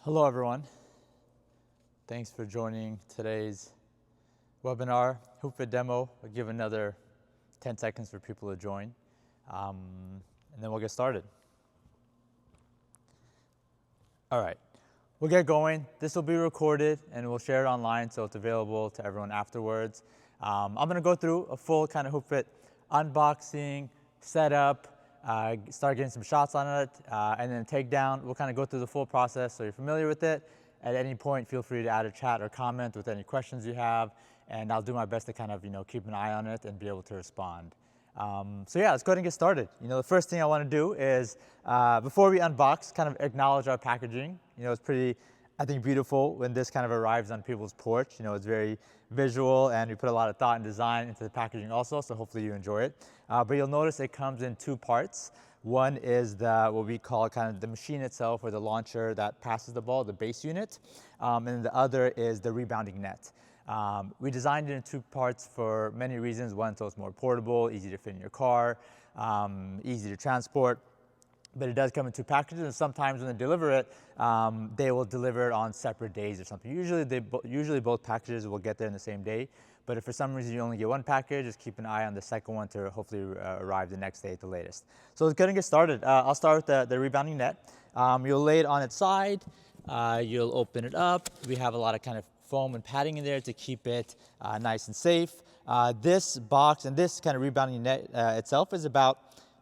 Hello everyone. Thanks for joining today's webinar, Hoopfit Demo. I'll give another 10 seconds for people to join, and then we'll get started. All right, we'll get going. This will be recorded and we'll share it online so it's available to everyone afterwards. I'm gonna go through a full kind of Hoopfit unboxing, setup, start getting some shots on it, and then takedown. We'll kind of go through the full process so you're familiar with it. At any point, feel free to add a chat or comment with any questions you have, and I'll do my best to kind of, keep an eye on it and be able to respond. So yeah, let's go ahead and get started. The first thing I want to do is, before we unbox, kind of acknowledge our packaging. It's pretty, I think, beautiful when this kind of arrives on people's porch. It's very visual and we put a lot of thought and design into the packaging also, so hopefully you enjoy it. But you'll notice it comes in two parts. One is what we call kind of the machine itself, or the launcher that passes the ball, the base unit. And the other is the rebounding net. We designed it in two parts for many reasons. One, so it's more portable, easy to fit in your car, easy to transport. But it does come in two packages, and sometimes when they deliver it, they will deliver it on separate days or something. Usually both packages will get there in the same day. But if for some reason you only get one package, just keep an eye on the second one to hopefully arrive the next day at the latest. So let's go ahead and get started. I'll start with the rebounding net. You'll lay it on its side. You'll open it up. We have a lot of kind of foam and padding in there to keep it nice and safe. This box and this kind of rebounding net itself is about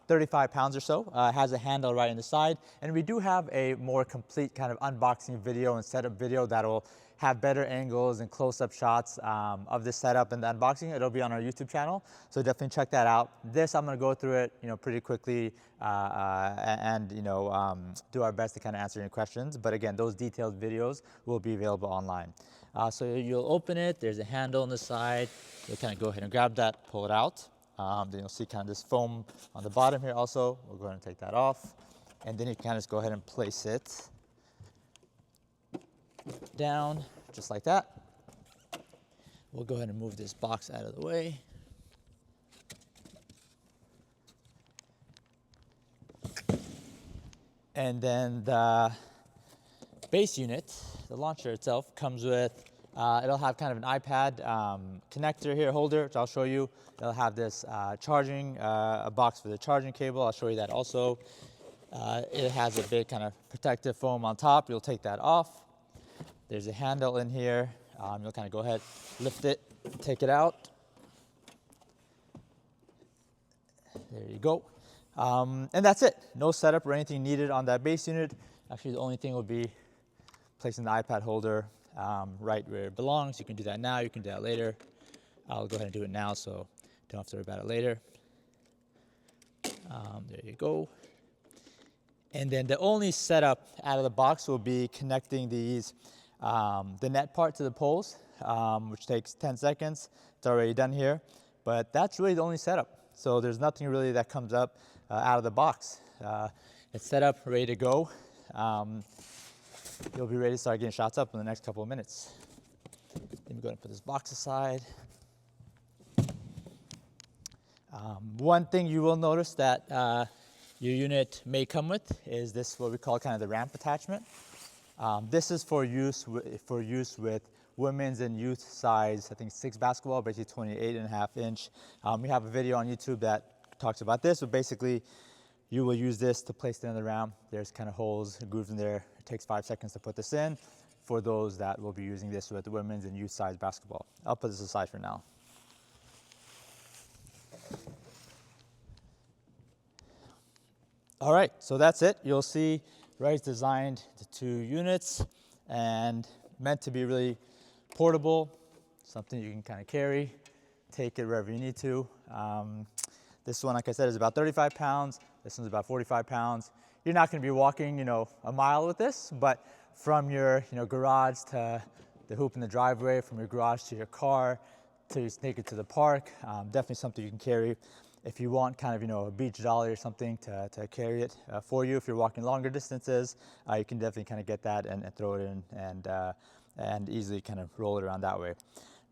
35 pounds or so. It has a handle right in the side, and we do have a more complete kind of unboxing video and setup video that'll have better angles and close-up shots of this setup and the unboxing. It'll be on our YouTube channel, so definitely check that out. This, I'm gonna go through it, pretty quickly and do our best to kind of answer any questions. But again, those detailed videos will be available online. So you'll open it. There's a handle on the side. You'll kind of go ahead and grab that, pull it out. Then you'll see kind of this foam on the bottom here also. We'll go ahead and take that off. And then you can just go ahead and place it down, just like that. We'll go ahead and move this box out of the way. And then the base unit, the launcher itself, comes with, it'll have kind of an iPad connector here, holder, which I'll show you. It'll have this charging, a box for the charging cable. I'll show you that also. It has a big kind of protective foam on top. You'll take that off. There's a handle in here. You'll kind of go ahead, lift it, take it out. There you go. And that's it. No setup or anything needed on that base unit. Actually, the only thing will be placing the iPad holder right where it belongs. You can do that now, you can do that later. I'll go ahead and do it now so don't have to worry about it later. There you go. And then the only setup out of the box will be connecting these, the net part to the poles, which takes 10 seconds. It's already done here, but that's really the only setup. So there's nothing really that comes up out of the box. It's set up, ready to go. You'll be ready to start getting shots up in the next couple of minutes. Let me go ahead and put this box aside. One thing you will notice that your unit may come with is this, what we call kind of the ramp attachment. This is for use with women's and youth size, I think 6 basketball, basically 28.5 inch. We have a video on YouTube that talks about this, but basically you will use this to place it in the ramp. There's kind of holes, grooves in there. It takes 5 seconds to put this in for those that will be using this with women's and youth size basketball. I'll put this aside for now. All right, so that's it. You'll see Ray's designed the 2 units and meant to be really portable, something you can kind of carry, take it wherever you need to. This one, like I said, is about 35 pounds. This one's about 45 pounds. You're not going to be walking, a mile with this, but from your, garage to the hoop in the driveway, from your garage to your car, to take it to the park, definitely something you can carry. If you want kind of, a beach dolly or something to carry it for you, if you're walking longer distances, you can definitely kind of get that and throw it in and easily kind of roll it around that way.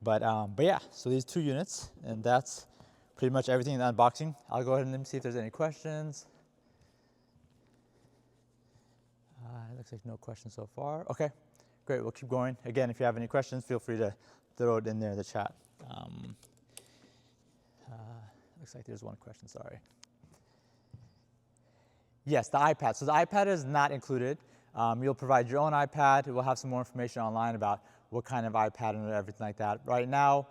But yeah, so these 2 units, and that's pretty much everything in the unboxing. I'll go ahead and see if there's any questions. It looks like no questions so far. Okay, great, we'll keep going. Again, if you have any questions, feel free to throw it in there in the chat. Looks like there's one question, sorry. Yes, the iPad. So the iPad is not included. You'll provide your own iPad. We'll have some more information online about what kind of iPad and everything like that. Right now,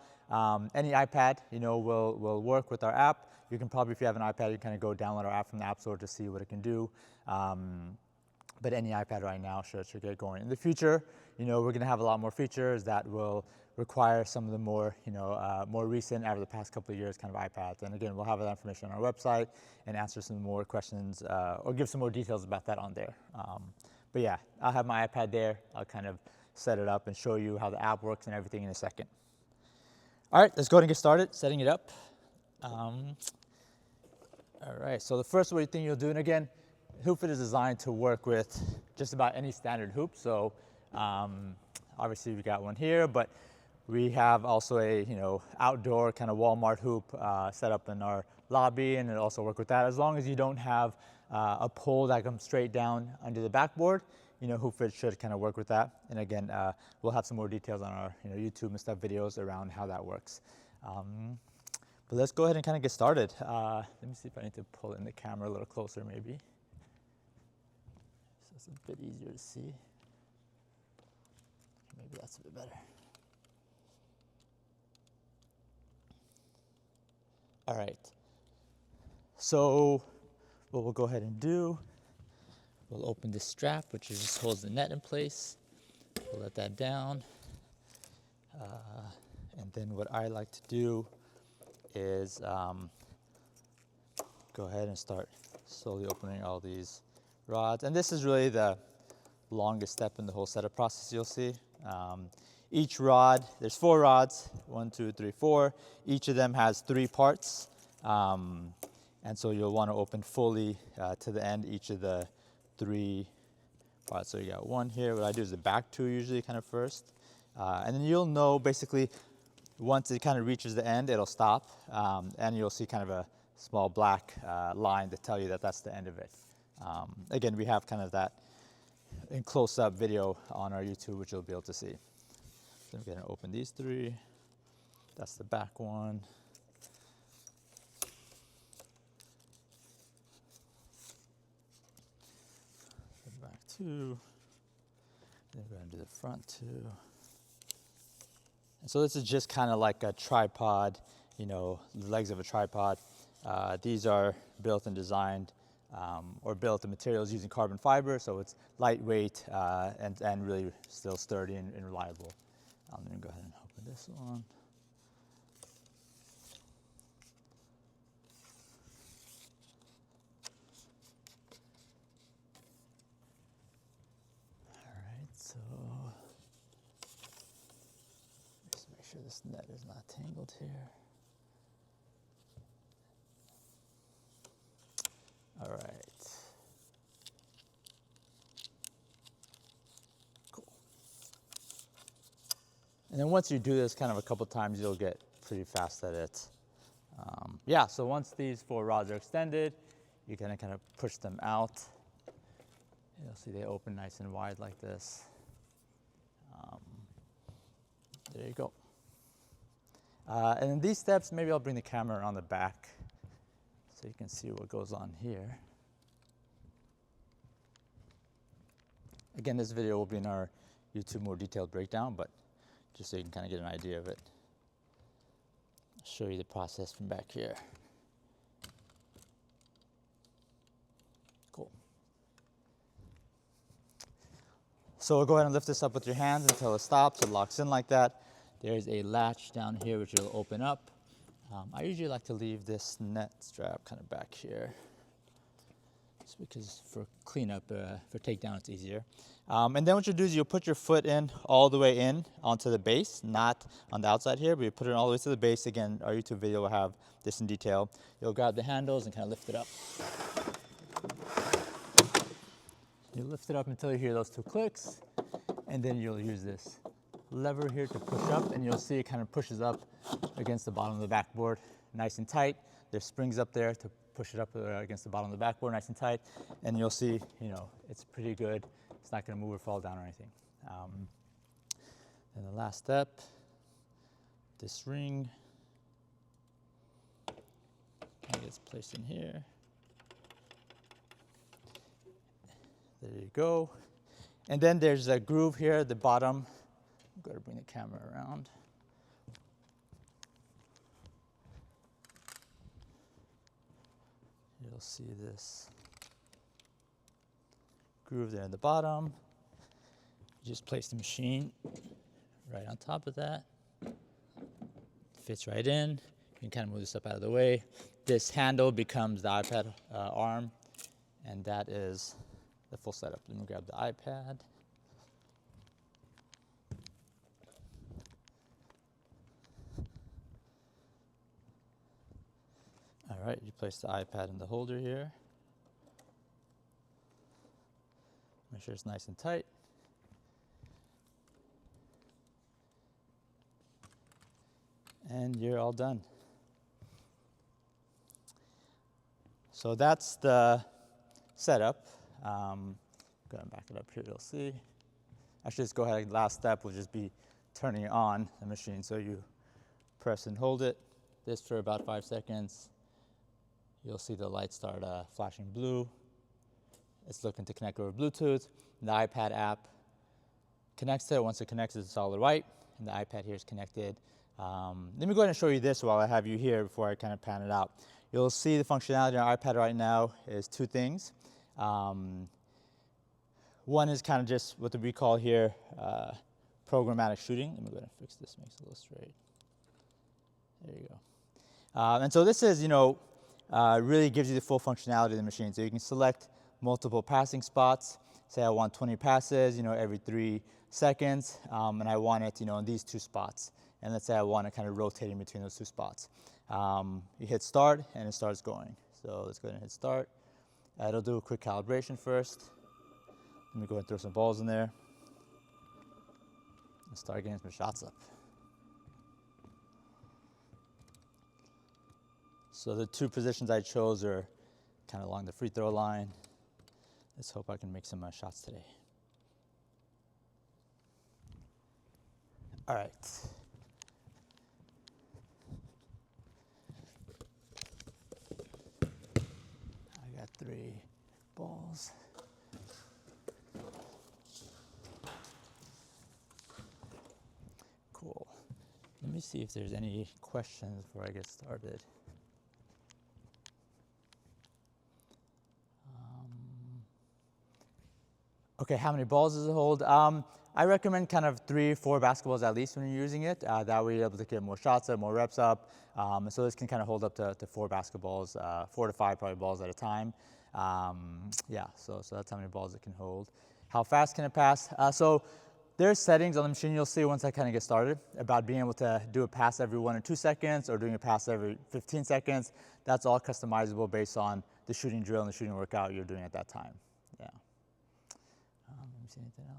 any iPad, will work with our app. You can probably, if you have an iPad, you kind of go download our app from the App Store to see what it can do. But any iPad right now should get going. In the future, we're going to have a lot more features that will require some of the more, more recent, over the past couple of years, kind of iPads. And again, we'll have that information on our website and answer some more questions or give some more details about that on there. But yeah, I'll have my iPad there. I'll kind of set it up and show you how the app works and everything in a second. All right, let's go ahead and get started setting it up. All right, so the first thing you'll do, and again, Hoopfit is designed to work with just about any standard hoop. So obviously we got one here, but we have also a outdoor kind of Walmart hoop set up in our lobby, and it'll also work with that as long as you don't have a pole that comes straight down under the backboard. Hoopfit should kind of work with that. And again, we'll have some more details on our YouTube and stuff videos around how that works. But let's go ahead and kind of get started. Let me see if I need to pull in the camera a little closer maybe. So it's a bit easier to see. Maybe that's a bit better. All right. So what we'll go ahead and do, we'll open this strap, which just holds the net in place. We'll let that down. And then what I like to do is go ahead and start slowly opening all these rods. And this is really the longest step in the whole setup process, you'll see. Each rod, there's 4 rods, 1, 2, 3, 4. Each of them has 3 parts. And so you'll want to open fully to the end each of the 3 parts. So you got 1 here. What I do is the back 2 usually kind of first. And then you'll know basically once it kind of reaches the end, it'll stop. And you'll see kind of a small black line to tell you that that's the end of it. Again, we have kind of that in close-up video on our YouTube, which you'll be able to see. So I'm going to open these 3. That's the back one. The back 2. Then we're going to do the front 2. And so this is just kind of like a tripod, the legs of a tripod. These are built and designed or built the materials using carbon fiber, so it's lightweight and really still sturdy and reliable. I'm going to go ahead and open this one. All right, so just make sure this net is not tangled here. All right. Cool. And then once you do this kind of a couple times, you'll get pretty fast at it. Yeah, so once these 4 rods are extended, you kind of push them out. You'll see they open nice and wide like this. There you go. And in these steps, maybe I'll bring the camera on the back so you can see what goes on here. Again, this video will be in our YouTube more detailed breakdown, but just so you can kind of get an idea of it. I'll show you the process from back here. Cool. So we'll go ahead and lift this up with your hands until it stops. It locks in like that. There's a latch down here which will open up. I usually like to leave this net strap kind of back here, just because for cleanup, for takedown, it's easier. And then what you'll do is you'll put your foot in all the way in onto the base, not on the outside here, but you put it all the way to the base. Again, our YouTube video will have this in detail. You'll grab the handles and kind of lift it up. You lift it up until you hear those 2 clicks, and then you'll use this lever here to push up, and you'll see it kind of pushes up against the bottom of the backboard nice and tight. There's springs up there to push it up against the bottom of the backboard nice and tight, and you'll see, it's pretty good it's not going to move or fall down or anything. Then the last step, this ring gets placed in here. There you go. And then there's a groove here at the bottom. I'm going to bring the camera around. You'll see this groove there at the bottom. You just place the machine right on top of that. Fits right in. You can kind of move this up out of the way. This handle becomes the iPad arm, and that is the full setup. Let me grab the iPad. All right, you place the iPad in the holder here. Make sure it's nice and tight. And you're all done. So that's the setup. Go ahead and back it up here, you'll see. Actually, let's go ahead, last step will just be turning on the machine. So you press and hold it, this for about 5 seconds. You'll see the light start flashing blue. It's looking to connect over Bluetooth. The iPad app connects to it. Once it connects, it's solid white, and the iPad here is connected. Let me go ahead and show you this while I have you here before I kind of pan it out. You'll see the functionality on our iPad right now is 2 things. One is kind of just what we call here programmatic shooting. Let me go ahead and fix this, makes it a little straight. There you go. And so this is, really gives you the full functionality of the machine. So you can select multiple passing spots. Say I want 20 passes, every 3 seconds, and I want it, in these 2 spots. And let's say I want to kind of rotate in between those 2 spots. You hit start, and it starts going. So let's go ahead and hit start. It'll do a quick calibration first. Let me go ahead and throw some balls in there and start getting some shots up. So the 2 positions I chose are kind of along the free throw line. Let's hope I can make some shots today. All right. I got 3 balls. Cool. Let me see if there's any questions before I get started. Okay, how many balls does it hold? I recommend kind of 3 or 4 basketballs at least when you're using it. That way you're able to get more shots up, more reps up. So this can kind of hold up to 4 basketballs, 4 to 5 probably balls at a time. Yeah, so that's how many balls it can hold. How fast can it pass? So there's settings on the machine you'll see once I kind of get started about being able to do a pass every 1 or 2 seconds or doing a pass every 15 seconds. That's all customizable based on the shooting drill and the shooting workout you're doing at that time. Yeah. Let me see anything else.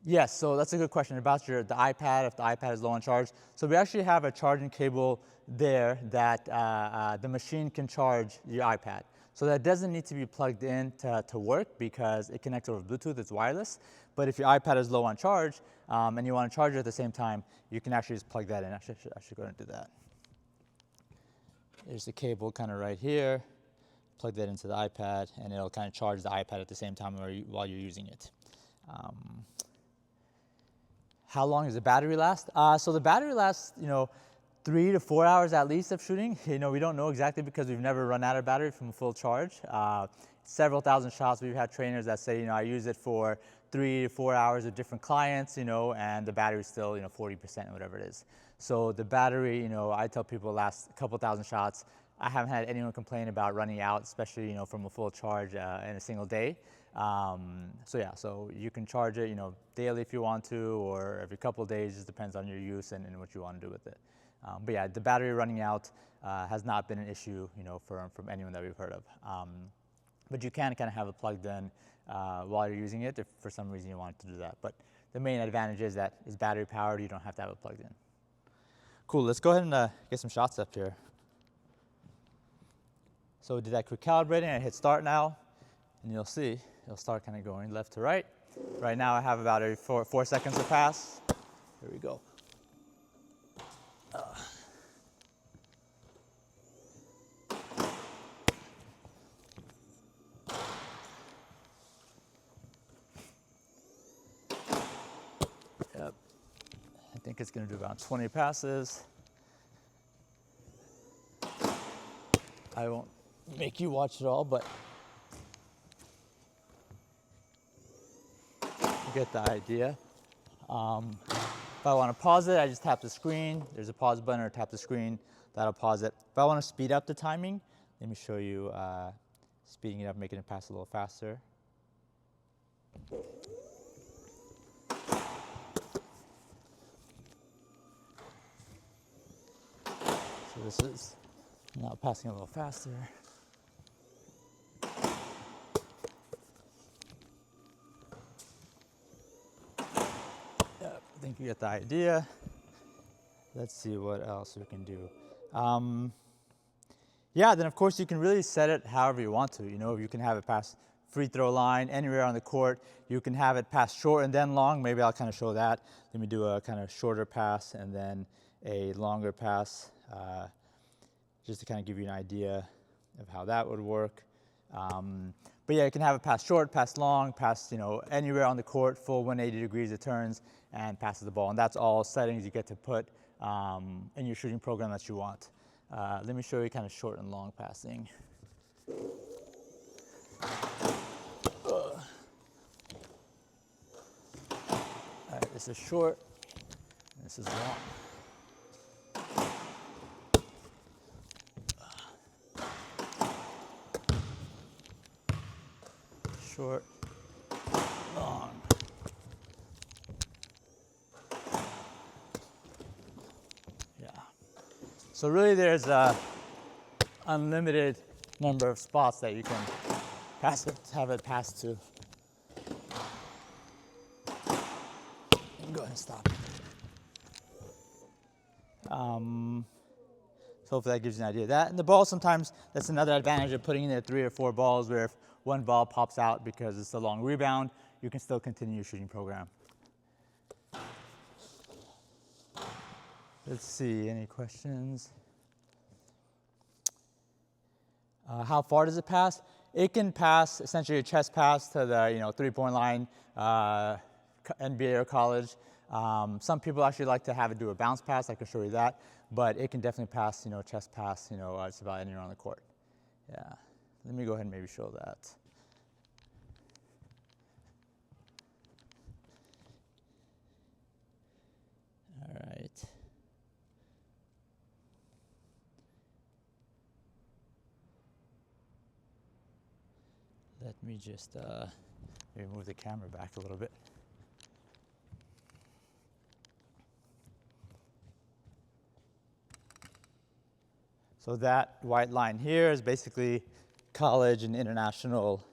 Yes, so that's a good question about the iPad, if the iPad is low on charge. So we actually have a charging cable there that the machine can charge your iPad. So that doesn't need to be plugged in to work because it connects over Bluetooth, it's wireless. But if your iPad is low on charge and you want to charge it at the same time, you can actually just plug that in. Actually, I should go ahead and do that. There's the cable kind of right here. Plug that into the iPad and it'll kind of charge the iPad at the same time while you're using it. How long does the battery last? So the battery lasts, 3 to 4 hours at least of shooting. We don't know exactly because we've never run out of battery from full charge. Several thousand shots. We've had trainers that say, I use it for 3 to 4 hours with different clients, and the battery's still, 40% or whatever it is. So the battery, I tell people lasts a couple thousand shots. I haven't had anyone complain about running out, especially, from a full charge in a single day. So you can charge it, daily if you want to, or every couple of days. Just depends on your use and what you want to do with it. But yeah, the battery running out has not been an issue, from anyone that we've heard of. But you can kind of have it plugged in while you're using it if for some reason you want to do that. But the main advantage is that it's battery powered. You don't have to have it plugged in. Cool. Let's go ahead and get some shots up here. So we did that quick calibrating. I hit start now, and you'll see it'll start kind of going left to right. Right now I have about every 4 seconds to pass. Here we go. Yep. I think it's going to do about 20 passes. I won't make you watch it all, but you get the idea. If I want to pause it, I just tap the screen. There's a pause button, or tap the screen. That'll pause it. If I want to speed up the timing, let me show you speeding it up, making it pass a little faster. So this is now passing a little faster. Yep, I think you get the idea. Let's see what else we can do. Yeah, then of course you can really set it however you want to. You know, you can have it pass free throw line, anywhere on the court. You can have it pass short and then long. Maybe I'll kind of show that. Let me do a kind of shorter pass and then a longer pass, just to kind of give you an idea of how that would work. But yeah, you can have it pass short, pass long, pass, you know, anywhere on the court, full 180 degrees it turns and passes the ball. And that's all settings you get to put in your shooting program that you want. Let me show you kind of short and long passing. All right, this is short, this is long. Short, long. Yeah. So really there's a unlimited number of spots that you can pass it, have it pass to. And go ahead and stop. So hopefully that gives you an idea of that. And the ball, sometimes that's another advantage of putting in there 3 or 4 balls, where if one ball pops out because it's a long rebound, you can still continue your shooting program. Let's see, any questions? How far does it pass? It can pass essentially a chest pass to the 3-point line, NBA or college. Some people actually like to have it do a bounce pass. I can show you that, but it can definitely pass, chest pass, it's about anywhere on the court. Yeah, let me go ahead and maybe show that. All right. Let me just maybe move the camera back a little bit. So that white line here is basically college and international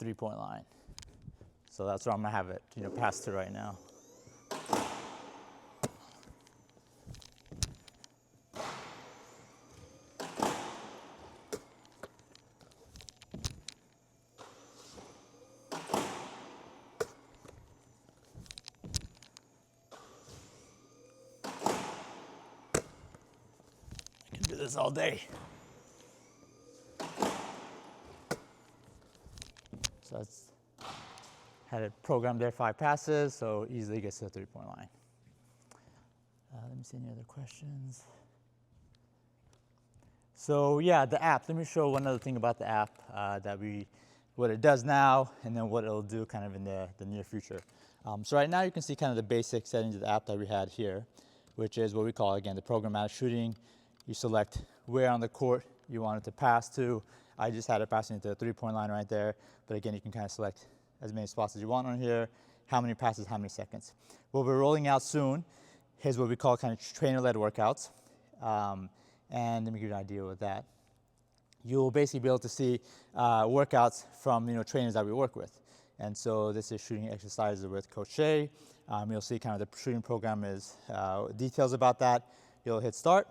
3-point line. So that's where I'm gonna have it, pass to right now. Do this all day. So that's had it programmed there 5 passes, so easily gets to the 3-point line. Let me see any other questions. So yeah, the app. Let me show one other thing about the app what it does now, and then what it'll do kind of in the near future. So right now you can see kind of the basic settings of the app that we had here, which is what we call, again, the programmatic shooting. You select where on the court you want it to pass to. I just had it passing to the 3-point line right there. But again, you can kind of select as many spots as you want on here, how many passes, how many seconds. What we're rolling out soon is what we call kind of trainer-led workouts. And let me give you an idea with that. You'll basically be able to see workouts from trainers that we work with. And so this is shooting exercises with Coach Shea. You'll see kind of the shooting program is details about that. You'll hit start.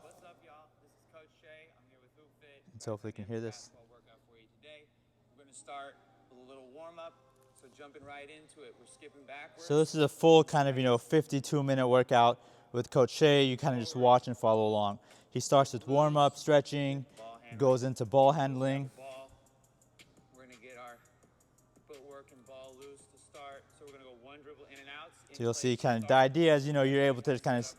And so hopefully you can hear this. Workout for you today. We're going to start with a little warm up. So jumping right into it, we're skipping backwards. So this is a full kind of, 52-minute workout with Coach Shea. You kind of just watch and follow along. He starts with warm up, stretching, goes into ball handling. We're going to get our footwork and ball loose to start. So we're going to go one dribble in and out. So you'll see kind of the idea is, you're able to just kind of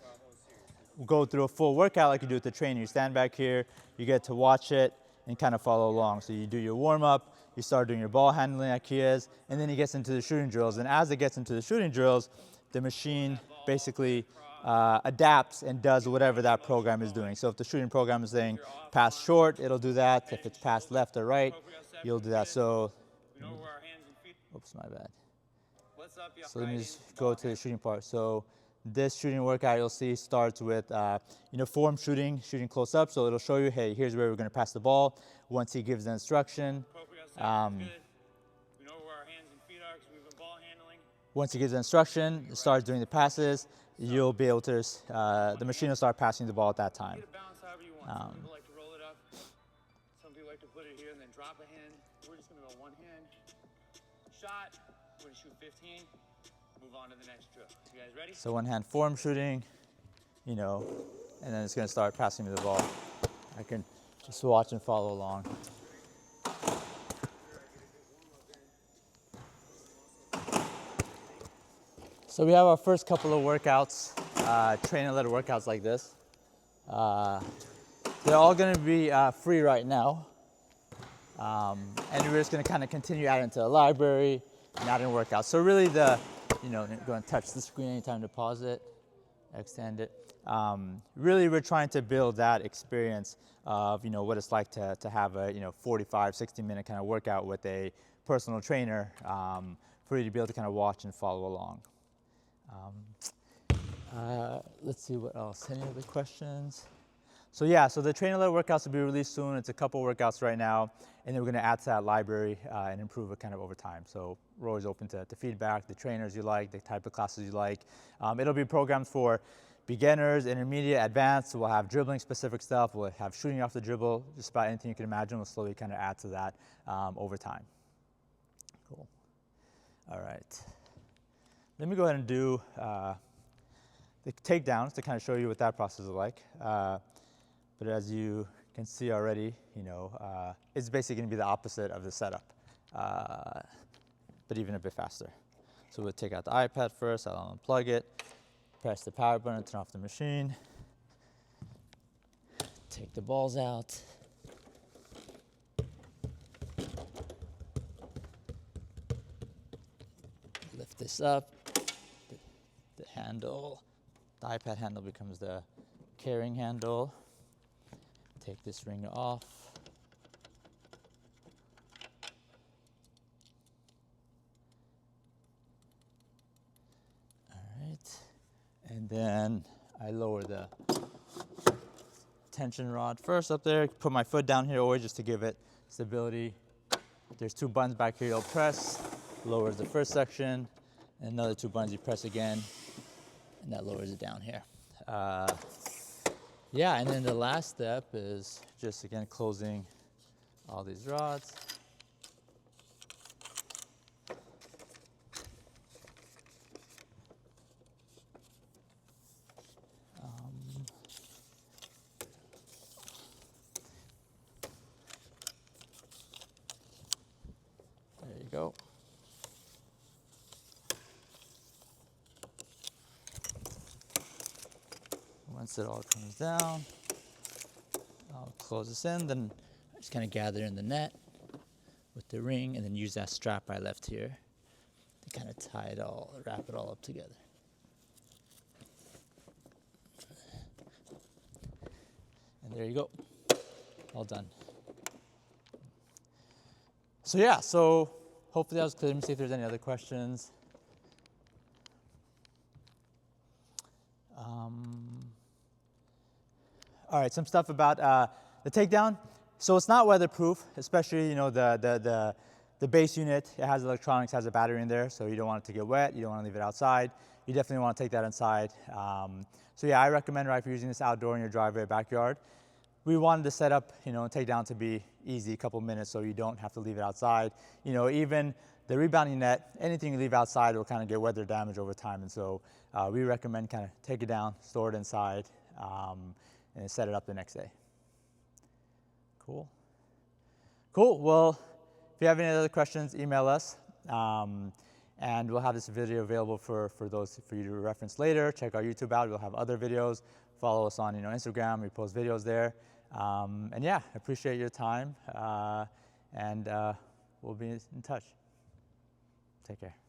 go through a full workout like you do with the trainer. You stand back here, you get to watch it and kind of follow along. So you do your warm up, you start doing your ball handling like he is, and then he gets into the shooting drills. And as it gets into the shooting drills, the machine basically adapts and does whatever that program is doing. So if the shooting program is saying pass short, it'll do that. If it's pass left or right, you'll do that. So, oops, my bad. So let me just go to the shooting part. So this shooting workout you'll see starts with form shooting close up. So it'll show you, hey, here's where we're going to pass the ball. Once he gives the instruction, once he gives the instruction, it starts doing the passes. You'll be able to, the machine will start passing the ball at that time. Some people like to roll it up. Some people like to put it here and then drop a hand. We're just going to go one hand. Shot. We're going to shoot 15. Move on to the next drill. You guys ready? So one hand form shooting, and then it's going to start passing me the ball. I can just watch and follow along. So we have our first couple of workouts, trainer-led workouts like this. They're all going to be free right now. And we're just going to kind of continue adding to the library and adding workouts. So really go and touch the screen anytime to pause it, extend it. Really we're trying to build that experience of, what it's like to have a, 45, 60-minute kind of workout with a personal trainer for you to be able to kind of watch and follow along. Let's see what else. Any other questions? So the trainer-led workouts will be released soon. It's a couple workouts right now, and then we're going to add to that library and improve it kind of over time. So we're always open to feedback, the trainers you like, the type of classes you like. It'll be programs for beginners, intermediate, advanced. So we'll have dribbling-specific stuff. We'll have shooting off the dribble. Just about anything you can imagine. We'll slowly kind of add to that over time. Cool. All right. Let me go ahead and do the takedowns to kind of show you what that process is like. But as you can see already, it's basically going to be the opposite of the setup, but even a bit faster. So we'll take out the iPad first. I'll unplug it, press the power button, turn off the machine, take the balls out. Lift this up. The handle, the iPad handle becomes the carrying handle. Take this ring off. All right. And then I lower the tension rod first up there. Put my foot down here always just to give it stability. There's two buttons back here you'll press. Lowers the first section. And another two buttons you press again. And that lowers it down here. And then the last step is just, again, closing all these rods. There you go. Once it all comes down, I'll close this in, then I just kind of gather in the net with the ring and then use that strap I left here to kind of tie it all, wrap it all up together. And there you go, all done. So hopefully that was clear. Let me see if there's any other questions. All right, some stuff about the takedown. So it's not weatherproof, especially the base unit. It has electronics, has a battery in there, so you don't want it to get wet. You don't want to leave it outside. You definitely want to take that inside. I recommend, if you're using this outdoor in your driveway or backyard, we wanted the setup, take down to be easy, a couple minutes, so you don't have to leave it outside. Even the rebounding net, anything you leave outside will kind of get weather damage over time. And so we recommend kind of take it down, store it inside, and set it up the next day. Cool. Cool. Well, if you have any other questions, email us. And we'll have this video available for you to reference later. Check our YouTube out. We'll have other videos. Follow us on Instagram. We post videos there. And yeah, appreciate your time. And we'll be in touch. Take care.